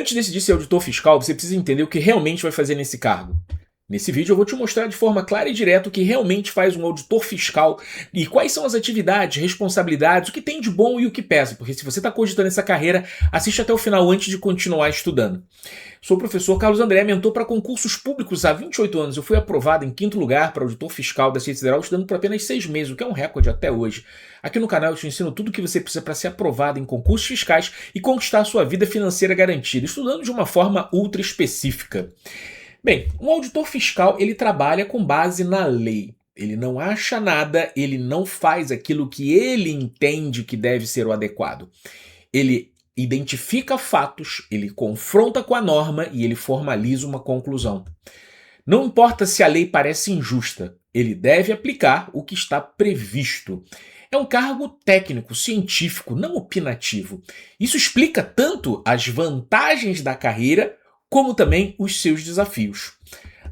Antes de decidir ser auditor fiscal, você precisa entender o que realmente vai fazer nesse cargo. Nesse vídeo eu vou te mostrar de forma clara e direta o que realmente faz um auditor fiscal e quais são as atividades, responsabilidades, o que tem de bom e o que pesa, porque se você está cogitando essa carreira, assiste até o final antes de continuar estudando. Sou o professor Carlos André, mentor para concursos públicos há 28 anos. Eu fui aprovado em 5º lugar para auditor fiscal da Receita Federal estudando por apenas 6 meses, o que é um recorde até hoje. Aqui no canal eu te ensino tudo o que você precisa para ser aprovado em concursos fiscais e conquistar a sua vida financeira garantida, estudando de uma forma ultra específica. Bem, um auditor fiscal ele trabalha com base na lei. Ele não acha nada, ele não faz aquilo que ele entende que deve ser o adequado. Ele identifica fatos, ele confronta com a norma e ele formaliza uma conclusão. Não importa se a lei parece injusta, ele deve aplicar o que está previsto. É um cargo técnico, científico, não opinativo. Isso explica tanto as vantagens da carreira como também os seus desafios.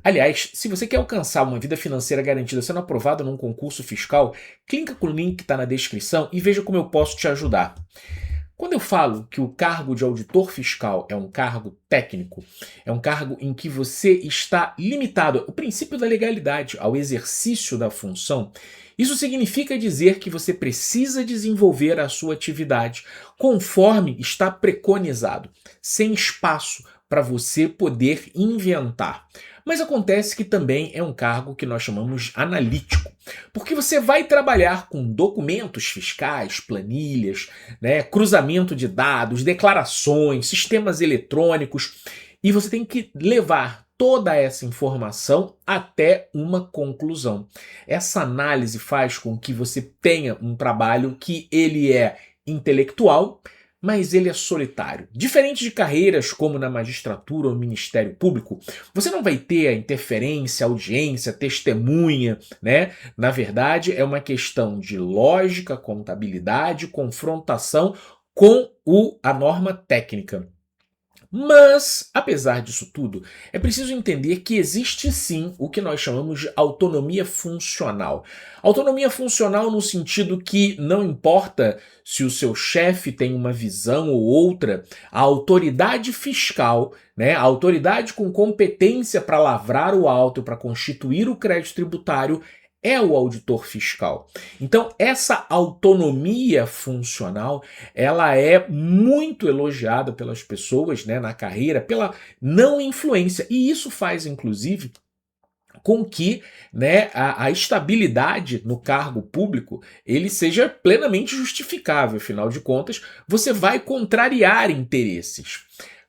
Aliás, se você quer alcançar uma vida financeira garantida sendo aprovado num concurso fiscal, clica com o link que está na descrição e veja como eu posso te ajudar. Quando eu falo que o cargo de auditor fiscal é um cargo técnico, é um cargo em que você está limitado ao princípio da legalidade, ao exercício da função, isso significa dizer que você precisa desenvolver a sua atividade conforme está preconizado, sem espaço para você poder inventar. Mas acontece que também é um cargo que nós chamamos analítico, porque você vai trabalhar com documentos fiscais, planilhas, né, cruzamento de dados, declarações, sistemas eletrônicos, e você tem que levar toda essa informação até uma conclusão. Essa análise faz com que você tenha um trabalho que ele é intelectual, mas ele é solitário. Diferente de carreiras como na magistratura ou no Ministério Público, você não vai ter a interferência, audiência, testemunha, né? Na verdade, é uma questão de lógica, contabilidade, confrontação com a norma técnica. Mas, apesar disso tudo, é preciso entender que existe sim o que nós chamamos de autonomia funcional. Autonomia funcional no sentido que não importa se o seu chefe tem uma visão ou outra, a autoridade fiscal, né, a autoridade com competência para lavrar o auto, para constituir o crédito tributário, é o auditor fiscal. Então, essa autonomia funcional, ela é muito elogiada pelas pessoas, né, na carreira, pela não influência. E isso faz, inclusive, com que, né, a estabilidade no cargo público ele seja plenamente justificável. Afinal de contas, você vai contrariar interesses.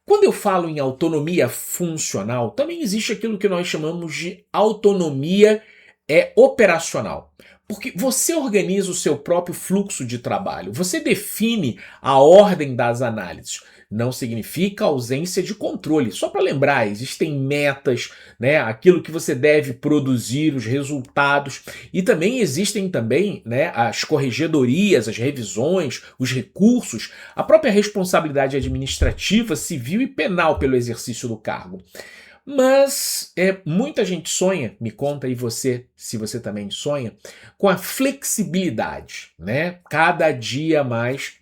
Quando eu falo em autonomia funcional, também existe aquilo que nós chamamos de autonomia operacional. Porque você organiza o seu próprio fluxo de trabalho, você define a ordem das análises. Não significa ausência de controle. Só para lembrar, existem metas, né, aquilo que você deve produzir, os resultados, e também existem também, né, as corregedorias, as revisões, os recursos, a própria responsabilidade administrativa, civil e penal pelo exercício do cargo. Mas muita gente sonha, me conta aí você, se você também sonha, com a flexibilidade, né? Cada dia mais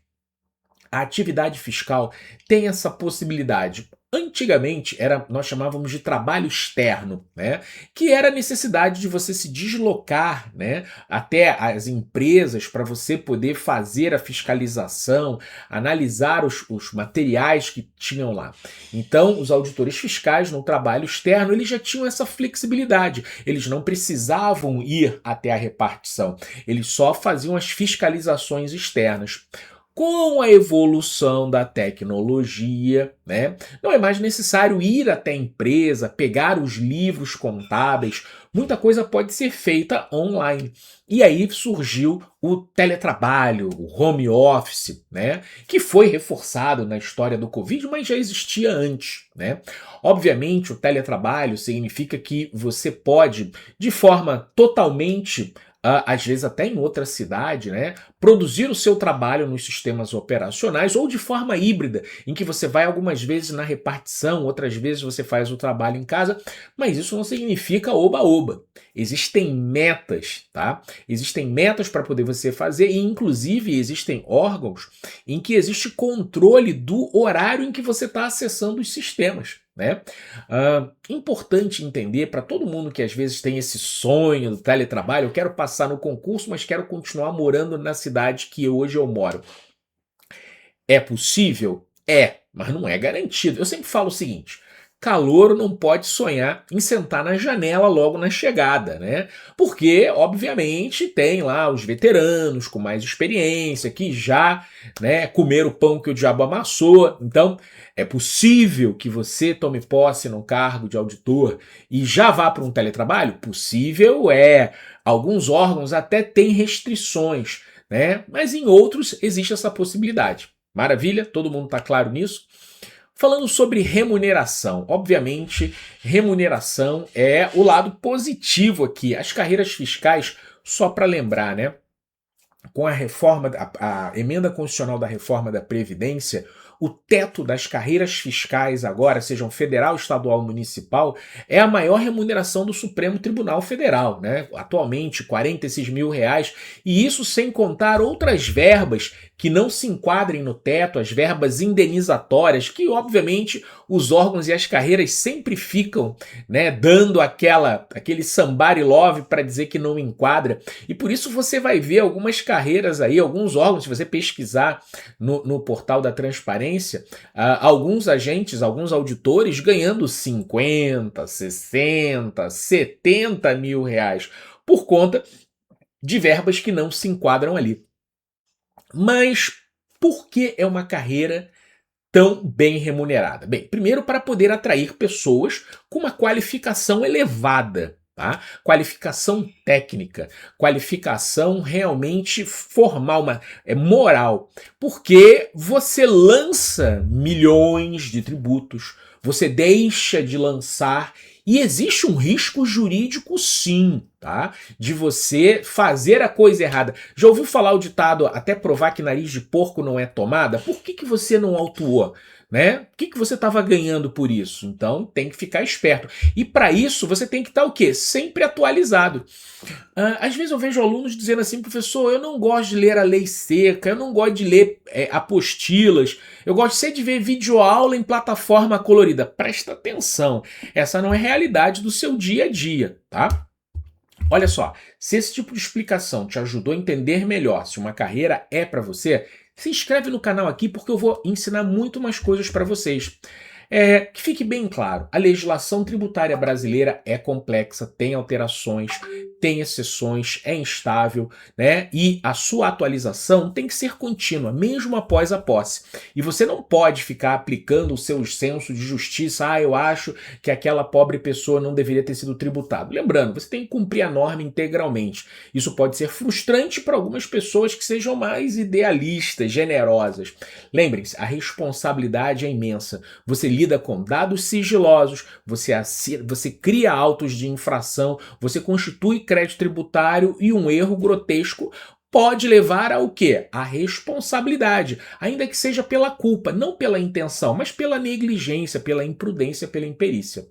a atividade fiscal tem essa possibilidade. Antigamente nós chamávamos de trabalho externo, né? Que era a necessidade de você se deslocar, né, até as empresas para você poder fazer a fiscalização, analisar os materiais que tinham lá. Então, os auditores fiscais no trabalho externo eles já tinham essa flexibilidade. Eles não precisavam ir até a repartição. Eles só faziam as fiscalizações externas. Com a evolução da tecnologia, né, não é mais necessário ir até a empresa, pegar os livros contábeis, muita coisa pode ser feita online. E aí surgiu o teletrabalho, o home office, né, que foi reforçado na história do Covid, mas já existia antes, né. Obviamente, o teletrabalho significa que você pode, de forma totalmente às vezes até em outra cidade, né, produzir o seu trabalho nos sistemas operacionais ou de forma híbrida, em que você vai algumas vezes na repartição, outras vezes você faz o trabalho em casa, mas isso não significa oba-oba. Existem metas, tá? Existem metas para poder você fazer e, inclusive, existem órgãos em que existe controle do horário em que você está acessando os sistemas, né? Importante entender para todo mundo que às vezes tem esse sonho do teletrabalho, eu quero passar no concurso, mas quero continuar morando na cidade que hoje eu moro. É possível? É, mas não é garantido. Eu sempre falo o seguinte: calouro não pode sonhar em sentar na janela logo na chegada, né? Porque, obviamente, tem lá os veteranos com mais experiência que já, né, comeram o pão que o diabo amassou. Então, é possível que você tome posse no cargo de auditor e já vá para um teletrabalho? Possível é. Alguns órgãos até têm restrições, né? Mas em outros existe essa possibilidade. Maravilha? Todo mundo está claro nisso? Falando sobre remuneração, obviamente, remuneração é o lado positivo aqui. As carreiras fiscais, só para lembrar, né? Com a reforma, a emenda constitucional da reforma da Previdência, o teto das carreiras fiscais agora, sejam federal, estadual ou municipal, é a maior remuneração do Supremo Tribunal Federal, né? Atualmente, R$46 mil, e isso sem contar outras verbas que não se enquadrem no teto, as verbas indenizatórias, que obviamente os órgãos e as carreiras sempre ficam, né, dando aquele somebody love para dizer que não enquadra, e por isso você vai ver algumas carreiras aí, alguns órgãos, se você pesquisar no portal da transparência, alguns agentes, alguns auditores ganhando 50, 60, 70 mil reais por conta de verbas que não se enquadram ali. Mas por que é uma carreira tão bem remunerada? Bem, primeiro para poder atrair pessoas com uma qualificação elevada, tá? Qualificação técnica, qualificação realmente formal, moral, porque você lança milhões de tributos, você deixa de lançar e existe um risco jurídico, sim, tá? De você fazer a coisa errada. Já ouviu falar o ditado, até provar que nariz de porco não é tomada? Por que você não autuou? Né? O que você estava ganhando por isso? Então tem que ficar esperto. E para isso você tem que estar o quê? Sempre atualizado. Às vezes eu vejo alunos dizendo assim: professor, eu não gosto de ler a lei seca, eu não gosto de ler apostilas, eu gosto de ver videoaula em plataforma colorida. Presta atenção, essa não é a realidade do seu dia a dia, tá? Olha só, se esse tipo de explicação te ajudou a entender melhor se uma carreira é para você, se inscreve no canal aqui porque eu vou ensinar muito mais coisas para vocês. Que fique bem claro, a legislação tributária brasileira é complexa, tem alterações, tem exceções, é instável, né? E a sua atualização tem que ser contínua, mesmo após a posse. E você não pode ficar aplicando o seu senso de justiça. Eu acho que aquela pobre pessoa não deveria ter sido tributado. Lembrando, você tem que cumprir a norma integralmente. Isso pode ser frustrante para algumas pessoas que sejam mais idealistas, generosas. Lembrem-se, a responsabilidade é imensa. Você lida com dados sigilosos, você cria autos de infração, você constitui crédito tributário e um erro grotesco pode levar ao quê? A responsabilidade, ainda que seja pela culpa, não pela intenção, mas pela negligência, pela imprudência, pela imperícia.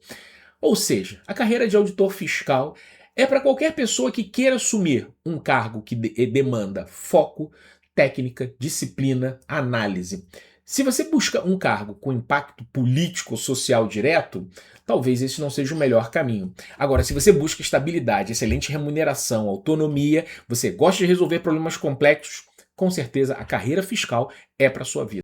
Ou seja, a carreira de auditor fiscal é para qualquer pessoa que queira assumir um cargo que demanda foco, técnica, disciplina, análise. Se você busca um cargo com impacto político ou social direto, talvez esse não seja o melhor caminho. Agora, se você busca estabilidade, excelente remuneração, autonomia, você gosta de resolver problemas complexos, com certeza a carreira fiscal é para sua vida.